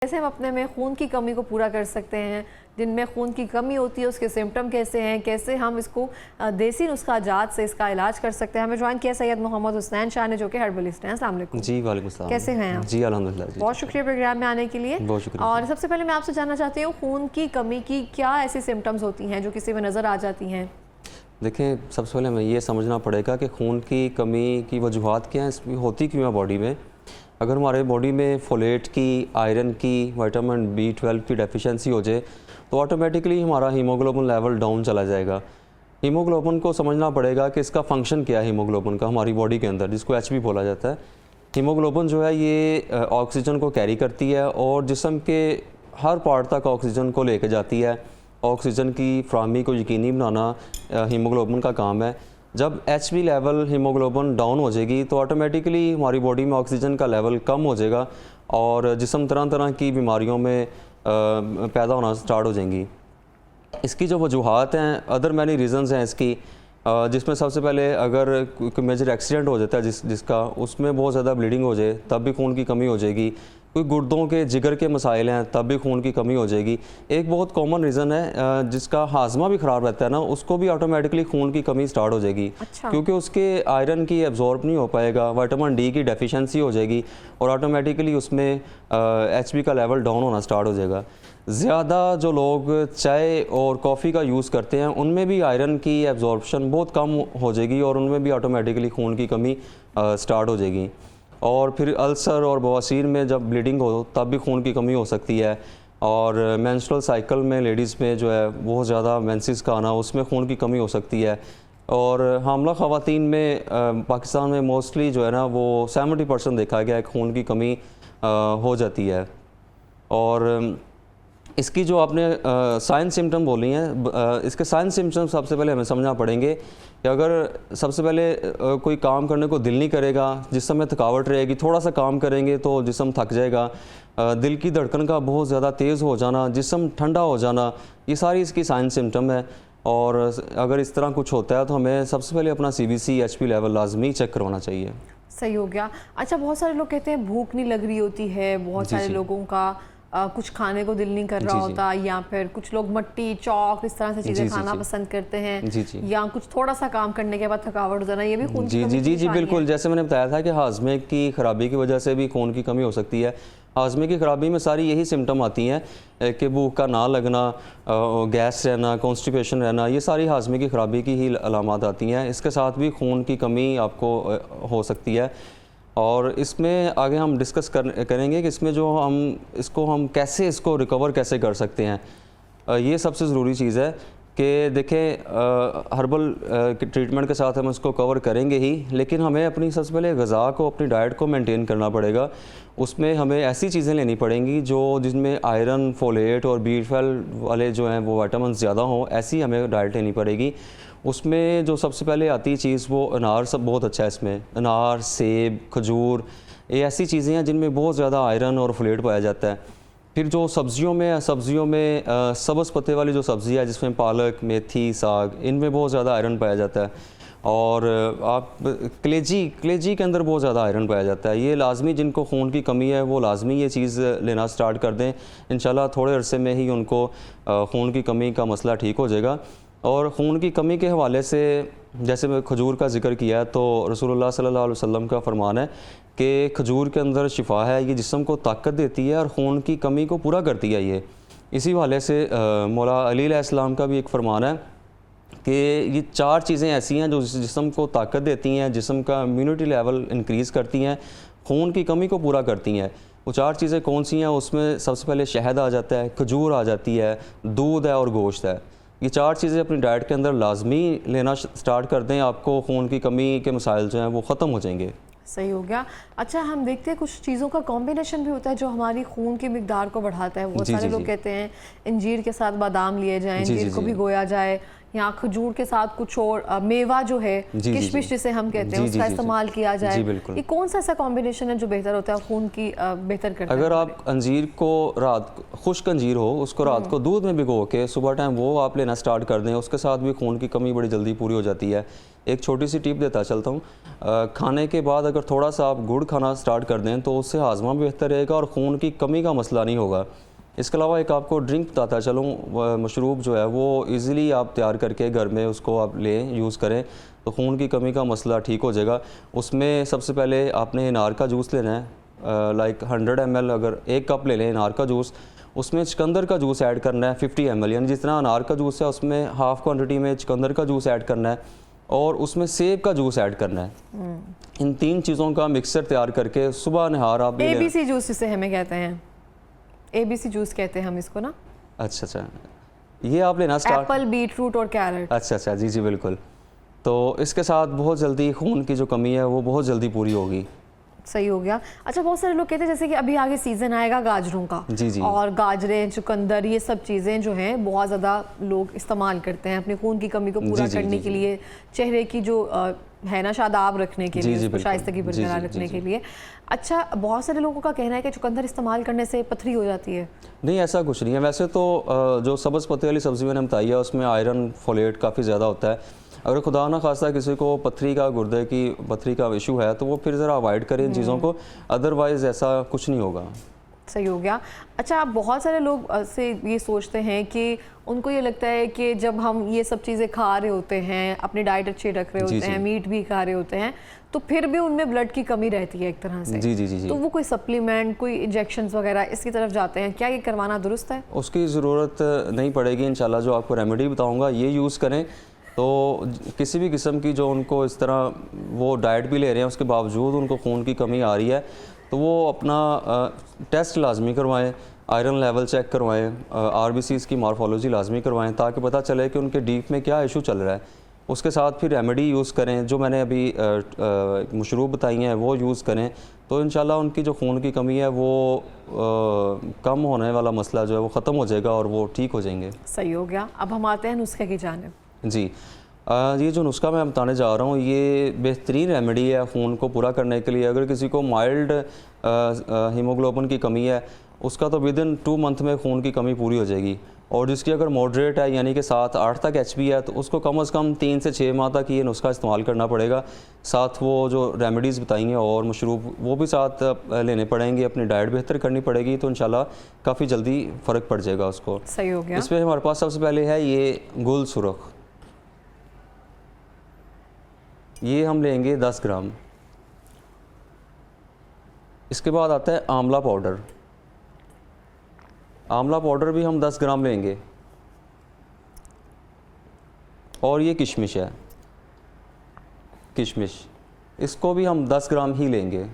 कैसे हम अपने में खून की कमी को पूरा कर सकते हैं, जिनमें खून की कमी होती है उसके सिम्टम कैसे हैं, कैसे हम इसको देसी नुस्खा जात से इसका इलाज कर सकते हैं। हमें ज्वाइन किया सैयद मोहम्मद हुसनैन शाह ने, जो कि हर्बलिस्ट हैं। अस्सलाम वालेकुम। जी वालेकुम सलाम। कैसे हैं आप? जी अल्हम्दुलिल्लाह जी। बहुत शुक्रिया प्रोग्राम में आने के लिए। बहुत शुक्रिया। और सबसे पहले मैं आपसे जानना चाहती हूँ, खून की कमी की क्या ऐसी सिम्टम्स होती हैं जो किसी में नज़र आ जाती हैं? देखें, सबसे पहले हमें ये समझना पड़ेगा कि खून की कमी की वजूहत क्या हैं, इसमें होती क्यों है बॉडी में। अगर हमारे बॉडी में फोलेट की, आयरन की, विटामिन B12 की डेफिशिएंसी हो जाए तो ऑटोमेटिकली हमारा हीमोग्लोबिन लेवल डाउन चला जाएगा। हीमोग्लोबिन को समझना पड़ेगा कि इसका फंक्शन क्या है हीमोग्लोबिन का हमारी बॉडी के अंदर, जिसको HB बोला जाता है। हीमोग्लोबिन जो है ये ऑक्सीजन को कैरी करती है और जिस्म के हर पार्ट तक ऑक्सीजन को लेकर जाती है। ऑक्सीजन की फ्राहमी को यकीनी बनाना हीमोग्लोबिन का काम है। जब HB लेवल हीमोग्लोबिन डाउन हो जाएगी तो ऑटोमेटिकली हमारी बॉडी में ऑक्सीजन का लेवल कम हो जाएगा और जिस्म तरह तरह की बीमारियों में पैदा होना स्टार्ट हो जाएंगी। इसकी जो वजूहत हैं, अदर मैनी रीज़न्स हैं इसकी, जिसमें सबसे पहले अगर कोई मेजर एक्सीडेंट हो जाता है जिसका उसमें बहुत ज़्यादा ब्लीडिंग हो जाए तब भी खून की कमी हो जाएगी। कोई गुर्दों के जिगर के मसाइल हैं तब भी खून की कमी हो जाएगी। एक बहुत कॉमन रीज़न है जिसका हाजमा भी ख़राब रहता है ना, उसको भी ऑटोमेटिकली खून की कमी स्टार्ट हो जाएगी। अच्छा। क्योंकि उसके आयरन की एब्जॉर्ब नहीं हो पाएगा, विटामिन D की डेफिशिएंसी हो जाएगी और ऑटोमेटिकली उसमें HB का लेवल डाउन होना स्टार्ट हो जाएगा। ज़्यादा जो लोग चाय और कॉफ़ी का यूज़ करते हैं उनमें भी आयरन की एब्जॉर्प्शन बहुत कम हो जाएगी और उनमें भी ऑटोमेटिकली खून की कमी स्टार्ट हो जाएगी। और फिर अल्सर और बवासीर में जब ब्लीडिंग हो तब भी खून की कमी हो सकती है। और मेंस्ट्रुअल साइकिल में लेडीज़ में जो है बहुत ज़्यादा मेंसेस का आना, उसमें खून की कमी हो सकती है। और हामला ख़वातीन में पाकिस्तान में मोस्टली जो है ना वो 70% देखा गया है खून की कमी हो जाती है। और इसकी जो आपने साइन सिम्टम बोली हैं, इसके साइन सिम्टम सबसे पहले हमें समझना पड़ेंगे कि अगर सबसे पहले कोई काम करने को दिल नहीं करेगा, जिस्म में थकावट रहेगी, थोड़ा सा काम करेंगे तो जिस्म थक जाएगा, दिल की धड़कन का बहुत ज़्यादा तेज़ हो जाना, जिस्म ठंडा हो जाना, ये सारी इसकी साइन सिम्टम है। और अगर इस तरह कुछ होता है तो हमें सबसे पहले अपना CBC HB लेवल लाजमी चेक करवाना चाहिए। सही हो गया। अच्छा, बहुत सारे लोग कहते हैं भूख नहीं लग रही होती है, बहुत सारे लोगों का कुछ खाने को दिल नहीं कर रहा होता, या फिर कुछ लोग मट्टी, चौक, इस तरह से चीज़ें खाना पसंद करते हैं, या कुछ थोड़ा सा काम करने के बाद थकावट हो जाना, ये भी खून की कमी जी बिल्कुल। जैसे मैंने बताया था कि हाजमे की ख़राबी की वजह से भी खून की कमी हो सकती है। हाजमे की ख़राबी में सारी यही सिम्टम आती हैं कि भूख का ना लगना, गैस रहना, कॉन्स्टिपेशन रहना, ये सारी हाजमे की ख़राबी की ही अलामत आती हैं। इसके साथ भी खून की कमी आपको हो सकती है। और इसमें आगे हम डिस्कस करेंगे कि इसमें जो हम कैसे इसको रिकवर कैसे कर सकते हैं। ये सबसे ज़रूरी चीज़ है कि देखें, हर्बल ट्रीटमेंट के साथ हम इसको कवर करेंगे ही, लेकिन हमें अपनी सबसे पहले ग़िज़ा को, अपनी डाइट को मेंटेन करना पड़ेगा। उसमें हमें ऐसी चीज़ें लेनी पड़ेंगी जिनमें आयरन, फोलेट और B12 वाले जो हैं वो विटामिन ज़्यादा हों, ऐसी हमें डाइट लेनी पड़ेगी। उसमें जो सबसे पहले आती चीज़ वो अनार, सब बहुत अच्छा है इसमें। अनार, सेब, खजूर, ये ऐसी चीज़ें हैं जिनमें बहुत ज़्यादा आयरन और फोलेट पाया जाता है। फिर जो सब्ज़ियों में सब्ज़ पत्ते वाली जो सब्ज़ी है जिसमें पालक, मेथी, साग, इनमें बहुत ज़्यादा आयरन पाया जाता है। और आप कलेजी के अंदर बहुत ज़्यादा आयरन पाया जाता है। ये लाजमी, जिनको खून की कमी है वो लाजमी ये चीज़ लेना स्टार्ट कर दें। इंशाल्लाह थोड़े अरसे में ही उनको खून की कमी का मसला ठीक हो जाएगा। और खून की कमी के हवाले से जैसे मैं खजूर का जिक्र किया तो रसूलुल्लाह सल्लल्लाहु अलैहि वसल्लम का फरमान है कि खजूर के अंदर शिफा है, ये जिस्म को ताकत देती है और खून की कमी को पूरा करती है। ये इसी हवाले से मौला अली अलैहिस्सलाम का भी एक फरमान है कि ये 4 चीज़ें ऐसी हैं जो जिस्म को ताकत देती हैं, जिस्म का इम्यूनिटी लेवल इंक्रीज़ करती हैं, खून की कमी को पूरा करती हैं। वो 4 चीज़ें कौन सी हैं? उसमें सबसे पहले शहद आ जाता है, खजूर आ जाती है, दूध है और गोश्त है। ये 4 चीज़ें अपनी डाइट के अंदर लाजमी लेना स्टार्ट कर दें, आपको खून की कमी के मसाइल जो हैं वो ख़त्म हो जाएंगे। सही हो गया। अच्छा, हम देखते हैं कुछ चीज़ों का कॉम्बिनेशन भी होता है जो हमारी खून की मिकदार को बढ़ाता है। बहुत सारे लोग कहते हैं अंजीर के साथ बादाम लिए जाएं, अंजीर को भिगोया जाए, या खजूर के साथ कुछ और मेवा जो है, किशमिश जिसे हम कहते हैं, उसका इस्तेमाल किया जाए, ये कौन सा ऐसा कॉम्बिनेशन है जो बेहतर होता है, खून की बेहतर करता है? अगर आप अंजीर को खुश्क अंजीर हो, उसको रात को दूध में भिगो के सुबह टाइम वो आप लेना स्टार्ट कर दें, उसके साथ भी खून की कमी बड़ी जल्दी पूरी हो जाती है। एक छोटी सी टिप देता चलता हूँ, खाने के बाद अगर थोड़ा सा आप गुड़ खाना स्टार्ट कर दें तो उससे हाजमा भी बेहतर रहेगा और खून की कमी का मसला नहीं होगा। इसके अलावा एक आपको ड्रिंक बताता चलूँ, मशरूब जो है वो इजीली आप तैयार करके घर में उसको आप लें, यूज़ करें तो खून की कमी का मसला ठीक हो जाएगा। उसमें सबसे पहले आपने अनार का जूस लेना है, लाइक 100 ml, अगर 1 कप ले लें अनार का जूस, उसमें चुकंदर का जूस ऐड करना है 50 ml, यानी जितना अनार का जूस है उसमें हाफ़ क्वान्टिटी में चुकंदर का जूस ऐड करना है और उसमें सेब का जूस ऐड करना है। इन 3 चीज़ों का मिक्सचर तैयार करके सुबह नहार आप ABC जूस जिसे हमें कहते हैं, ABC जूस कहते हैं हम इसको ना। अच्छा, ये आप लेना स्टार्ट, एप्पल, बीटरूट और कैरेट। अच्छा, जी बिल्कुल। तो इसके साथ बहुत जल्दी खून की जो कमी है वो बहुत जल्दी पूरी होगी। सही हो गया। अच्छा, बहुत सारे लोग कहते हैं जैसे कि अभी आगे सीज़न आएगा गाजरों का, जी। और गाजरें, चुकंदर, ये सब चीज़ें जो हैं बहुत ज़्यादा लोग इस्तेमाल करते हैं अपने खून की कमी को पूरा करने के लिए, चेहरे की जो है ना शादाब रखने के लिए, उसको शाइस्तगी बरकरार रखने के लिए। अच्छा, बहुत सारे लोगों का कहना है कि चुकंदर इस्तेमाल करने से पथरी हो जाती है। नहीं, ऐसा कुछ नहीं है। वैसे तो जो सब्ज़ पत्ते वाली सब्ज़ी मैंने बताई है उसमें आयरन, फोलेट काफ़ी ज़्यादा होता है। अगर खुदा ना खास्ता किसी को पथरी का, गुर्दे की पथरी का इशू है तो वो फिर ज़रा अवॉइड करें इन चीज़ों को, अदरवाइज़ ऐसा कुछ नहीं होगा। सही हो गया। अच्छा, बहुत सारे लोग से ये सोचते हैं कि उनको ये लगता है कि जब हम ये सब चीज़ें खा रहे होते हैं, अपनी डाइट अच्छी रख रहे होते हैं, मीट भी खा रहे होते हैं, तो फिर भी उनमें ब्लड की कमी रहती है एक तरह से। जी। तो वो कोई सप्लीमेंट, कोई इंजेक्शंस वगैरह इसकी तरफ जाते हैं, क्या ये करवाना दुरुस्त है? उसकी ज़रूरत नहीं पड़ेगी इंशाल्लाह। जो आपको रेमेडी बताऊँगा ये यूज़ करें तो किसी भी किस्म की जो उनको इस तरह वो डाइट भी ले रहे हैं उसके बावजूद उनको खून की कमी आ रही है तो वो अपना टेस्ट लाजमी करवाएं, आयरन लेवल चेक करवाएं, RBCs की मॉर्फोलॉजी लाजमी करवाएं ताकि पता चले कि उनके डीप में क्या इशू चल रहा है। उसके साथ फिर रेमेडी यूज़ करें, जो मैंने अभी मशरूब बताई हैं वो यूज़ करें तो इंशाल्लाह उनकी जो खून की कमी है वो कम होने वाला मसला जो है वो ख़त्म हो जाएगा और वो ठीक हो जाएंगे। सही हो गया। अब हम आते हैं नुस्खे की जानिब। जी, ये जो नुस्खा मैं बताने जा रहा हूँ ये बेहतरीन रेमेडी है खून को पूरा करने के लिए। अगर किसी को माइल्ड हीमोग्लोबिन की कमी है उसका तो विदिन 2 मंथ में खून की कमी पूरी हो जाएगी, और जिसकी अगर मॉडरेट है यानी कि 7-8 तक HB है तो उसको कम से कम 3 से 6 माह तक ये नुस्खा इस्तेमाल करना पड़ेगा। साथ वो जो रेमेडीज़ बताई हैं और मशरूब वो भी साथ लेने पड़ेंगे, अपनी डाइट बेहतर करनी पड़ेगी तो इंशाल्लाह काफ़ी जल्दी फ़र्क पड़ जाएगा उसको। सही हो गया। इसमें हमारे पास सबसे पहले है ये गुल सुरख, ये हम लेंगे 10 ग्राम। इसके बाद आता है आंवला पाउडर, आंवला पाउडर भी हम 10 ग्राम लेंगे। और ये किशमिश है, किशमिश इसको भी हम 10 ग्राम ही लेंगे।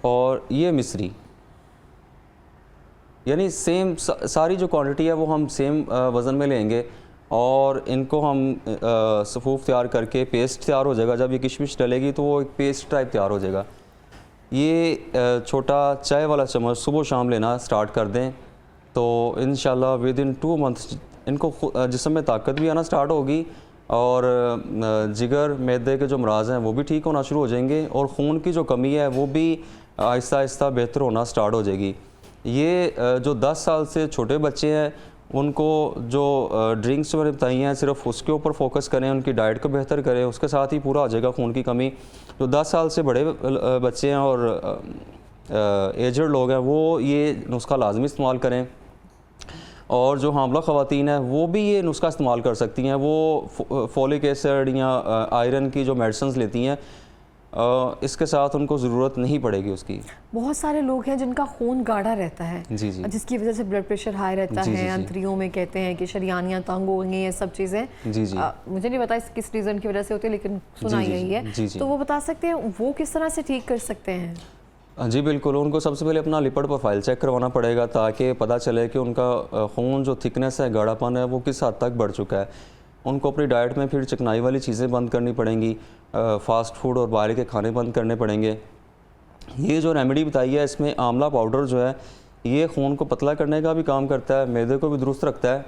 और ये मिश्री, यानी सेम सारी जो क्वांटिटी है वो हम सेम वज़न में लेंगे और इनको हम सफ़ूफ तैयार करके पेस्ट तैयार हो जाएगा। जब ये किशमिश डलेगी तो वो एक पेस्ट टाइप तैयार हो जाएगा। ये छोटा चाय वाला चम्मच सुबह शाम लेना स्टार्ट कर दें तो इंशाल्लाह विदिन 2 मंथ इनको जिस्म में ताकत भी आना स्टार्ट होगी और जिगर, मैदे के जो मराज हैं वो भी ठीक होना शुरू हो जाएंगे और ख़ून की जो कमी है वो भी आहिस्ता आहिस्ता बेहतर होना स्टार्ट हो जाएगी। ये जो 10 साल से छोटे बच्चे हैं उनको जो ड्रिंक्स मैंने बताई हैं सिर्फ उसके ऊपर फोकस करें, उनकी डाइट को बेहतर करें, उसके साथ ही पूरा हो जाएगा खून की कमी। जो 10 साल से बड़े बच्चे हैं और एजड लोग हैं वो ये नुस्खा लाजमी इस्तेमाल करें, और जो हामला ख़वातीन हैं वो भी ये नुस्खा इस्तेमाल कर सकती हैं। वो फोलिक एसिड या आयरन की जो मेडिसिन लेती हैं इसके साथ उनको ज़रूरत नहीं पड़ेगी उसकी। बहुत सारे लोग हैं जिनका खून गाढ़ा रहता है, जी, जिसकी वजह से ब्लड प्रेशर हाई रहता है, अंतरियों में कहते हैं कि शरियानियाँ तंग हो गई हैं, सब चीज़ें। मुझे नहीं पता किस रीज़न की वजह से होती है लेकिन सुना यही है। तो वो बता सकते हैं वो किस तरह से ठीक कर सकते हैं? जी बिल्कुल, उनको सबसे पहले अपना लिपिड प्रोफाइल चेक करवाना पड़ेगा ताकि पता चले कि उनका खून जो थिकनेस है, गाढ़ापन है वो किस हद तक बढ़ चुका है। उनको अपनी डाइट में फिर चिकनाई वाली चीज़ें बंद करनी पड़ेंगी, फ़ास्ट फूड और बाहर के खाने बंद करने पड़ेंगे। ये जो रेमेडी बताई है इसमें आंवला पाउडर जो है ये खून को पतला करने का भी काम करता है, मैदे को भी दुरुस्त रखता है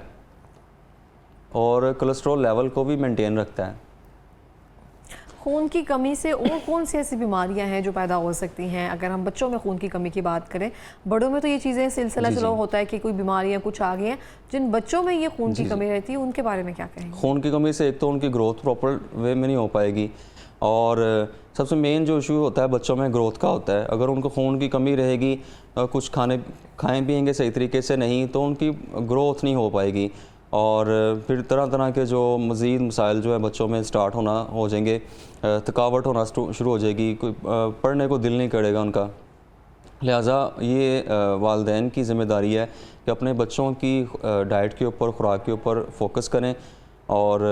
और कोलेस्ट्रॉल लेवल को भी मेंटेन रखता है। खून की कमी से और कौन सी ऐसी बीमारियां हैं जो पैदा हो सकती हैं? अगर हम बच्चों में खून की कमी की बात करें, बड़ों में तो ये चीज़ें सिलसिला चलो होता है कि कोई बीमारियां कुछ आ गई हैं, जिन बच्चों में ये खून की कमी रहती है उनके बारे में क्या कहेंगे? खून की कमी से एक तो उनकी ग्रोथ प्रॉपर वे में नहीं हो पाएगी, और सबसे मेन जो इशू होता है बच्चों में ग्रोथ का होता है। अगर उनको खून की कमी रहेगी, कुछ खाएं पिएंगे सही तरीके से नहीं, तो उनकी ग्रोथ नहीं हो पाएगी, और फिर तरह तरह के जो मज़ीद मसाइल जो है बच्चों में स्टार्ट हो जाएंगे, थकावट होना शुरू हो जाएगी, कोई पढ़ने को दिल नहीं करेगा उनका। लिहाजा ये वालिदैन की ज़िम्मेदारी है कि अपने बच्चों की डाइट के ऊपर, खुराक के ऊपर फोकस करें और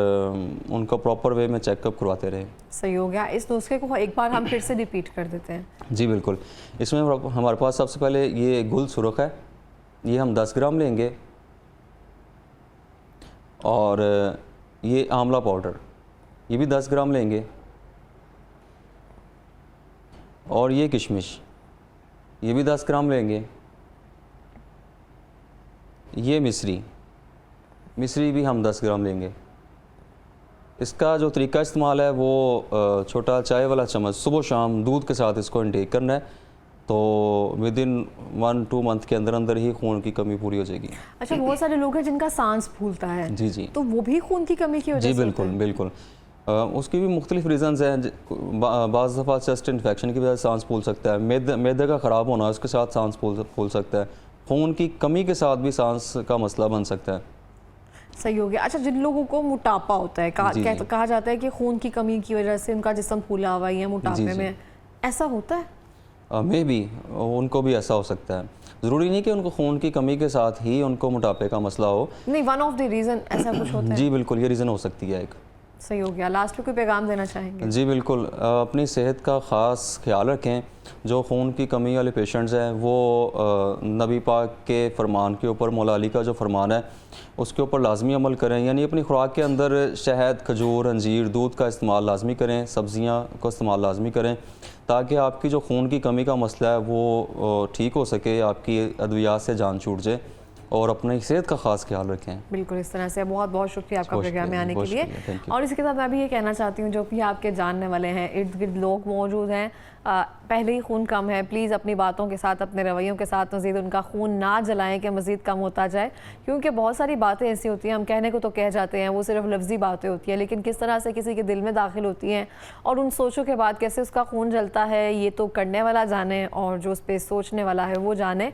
उनका प्रॉपर वे में चेकअप करवाते रहें। सही हो गया। इस नुस्खे को एक बार हम फिर से रिपीट कर देते हैं। जी बिल्कुल। इसमें हमारे पास सबसे पहले ये गुल सुरख है, ये हम 10 ग्राम लेंगे, और ये आंवला पाउडर ये भी 10 ग्राम लेंगे, और ये किशमिश ये भी 10 ग्राम लेंगे, ये मिश्री भी हम 10 ग्राम लेंगे। इसका जो तरीका इस्तेमाल है वो छोटा चाय वाला चम्मच सुबह शाम दूध के साथ इसको इंटेक करना है, तो विद इन 1-2 मंथ के अंदर अंदर ही खून की कमी पूरी हो जाएगी। अच्छा, बहुत सारे लोग हैं जिनका सांस फूलता है, जी जी, तो वो भी खून की कमी की वजह जी से बिल्कुल बिल्कुल। उसकी भी मुख्तलिफ रीज़न्स हैं। बाज़ दफ़ा चेस्ट इन्फेक्शन की वजह से सांस फूल सकता है, मैदे का ख़राब होना उसके साथ सांस फूल सकता है, खून की कमी के साथ भी सांस का मसला बन सकता है। सही हो गया। अच्छा, जिन लोगों को मोटापा होता है, कहा जाता है कि खून की कमी की वजह से उनका जिस्म फूला हुआ है मोटापे में, ऐसा होता है? मे बी उनको भी ऐसा हो सकता है। ज़रूरी नहीं कि उनको खून की कमी के साथ ही उनको मोटापे का मसला हो। नहीं, वन ऑफ द रीज़न ऐसा कुछ होता है? जी बिल्कुल, ये रीज़न हो सकती है एक। सही हो गया। लास्ट में कोई पैगाम देना चाहेंगे? जी बिल्कुल, अपनी सेहत का ख़ास ख्याल रखें। जो खून की कमी वाले पेशेंट्स हैं वो नबी पाक के फरमान के ऊपर, मौला अली का जो फरमान है उसके ऊपर लाजमी अमल करें, यानी अपनी खुराक के अंदर शहद, खजूर, अंजीर, दूध का इस्तेमाल लाजमी करें, सब्ज़ियाँ को इस्तेमाल लाजमी करें, ताकि आपकी जो खून की कमी का मसला है वो ठीक हो सके, आपकी अद्वियात से जान छूट जाए, और अपनी सेहत का ख़ास ख्याल रखें। बिल्कुल, इस तरह से बहुत बहुत शुक्रिया आपका प्रोग्राम में आने के लिए। और इसी के साथ मैं भी ये कहना चाहती हूँ, जो भी आपके जानने वाले हैं, इर्द गिर्द लोग मौजूद हैं, पहले ही खून कम है, प्लीज़ अपनी बातों के साथ, अपने रवैयों के साथ मज़ीद उनका खून ना जलाएं कि मज़ीद कम होता जाए, क्योंकि बहुत सारी बातें ऐसी होती हैं, हम कहने को तो कह जाते हैं, वो सिर्फ लफ्ज़ी बातें होती हैं, लेकिन किस तरह से किसी के दिल में दाखिल होती हैं और उन सोचों के बाद कैसे उसका खून जलता है, ये तो करने वाला जाने और जो उस पर सोचने वाला है वो जाने।